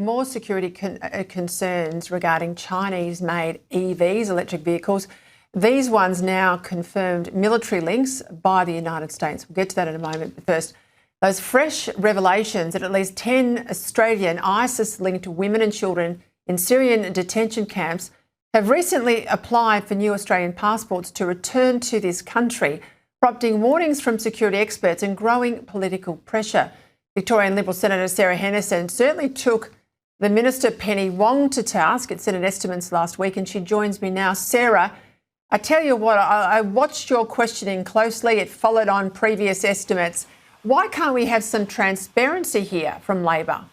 More security concerns regarding Chinese-made EVs, electric vehicles. These ones now confirmed military links by the United States. We'll get to that in a moment. But first, those fresh revelations that at least 10 Australian ISIS-linked women and children in Syrian detention camps have recently applied for new Australian passports to return to this country, prompting warnings from security experts and growing political pressure. Victorian Liberal Senator Sarah Henderson certainly took the Minister Penny Wong to task at Senate estimates last week, and she joins me now. Sarah, I tell you what, I watched your questioning closely. It followed on previous estimates. Why can't we have some transparency here from Labor?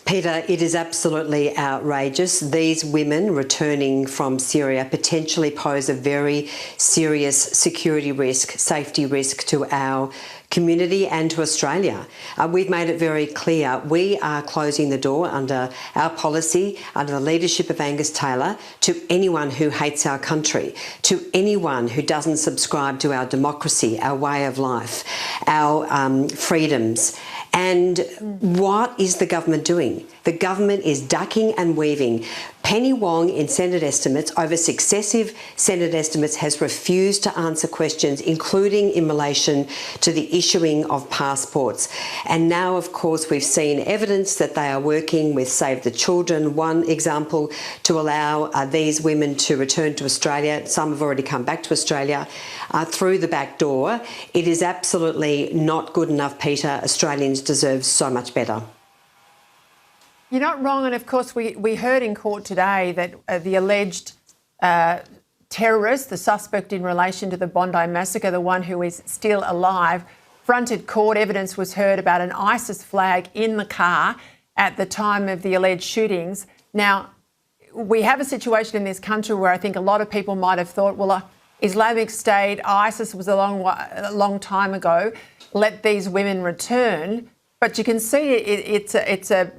Peter, it is absolutely outrageous. These women returning from Syria potentially pose a very serious security risk, safety risk to our community and to Australia. We've made it very clear we are closing the door under our policy, under the leadership of Angus Taylor, to anyone who hates our country, to anyone who doesn't subscribe to our democracy, our way of life, our freedoms. And what is the government doing? The government is ducking and weaving. Penny Wong in Senate estimates, over successive Senate estimates, has refused to answer questions, including in relation to the issuing of passports. And now, of course, we've seen evidence that they are working with Save the Children, one example, to allow these women to return to Australia. Some have already come back to Australia through the back door. It is absolutely not good enough, Peter. Australians deserve so much better. You're not wrong, and of course we heard in court today that the alleged terrorist, the suspect in relation to the Bondi massacre, the one who is still alive, fronted court. Evidence was heard about an ISIS flag in the car at the time of the alleged shootings. Now, we have a situation in this country where I think a lot of people might have thought, well, Islamic State, ISIS was a long time ago, let these women return. But you can see it's a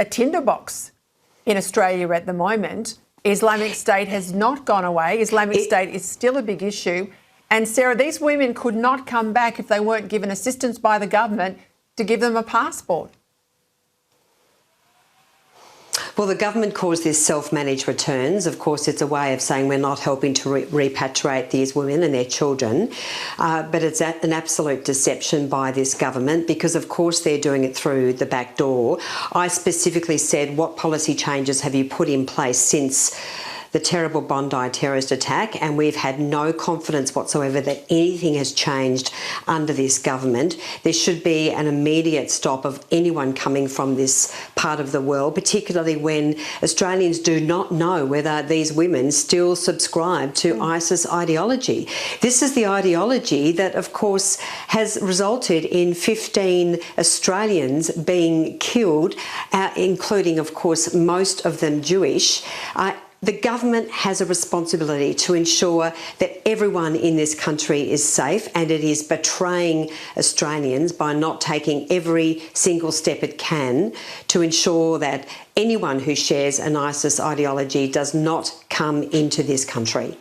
tinderbox in Australia at the moment. Islamic State has not gone away. Islamic State is still a big issue. And Sarah, these women could not come back if they weren't given assistance by the government to give them a passport. Well, the government calls this self-managed returns. Of course, it's a way of saying we're not helping to repatriate these women and their children. But it's an absolute deception by this government because, of course, they're doing it through the back door. I specifically said, what policy changes have you put in place since the terrible Bondi terrorist attack? And we've had no confidence whatsoever that anything has changed under this government. There should be an immediate stop of anyone coming from this part of the world, particularly when Australians do not know whether these women still subscribe to ISIS ideology. This is the ideology that, of course, has resulted in 15 Australians being killed, including, of course, most of them Jewish. The government has a responsibility to ensure that everyone in this country is safe, and it is betraying Australians by not taking every single step it can to ensure that anyone who shares an ISIS ideology does not come into this country.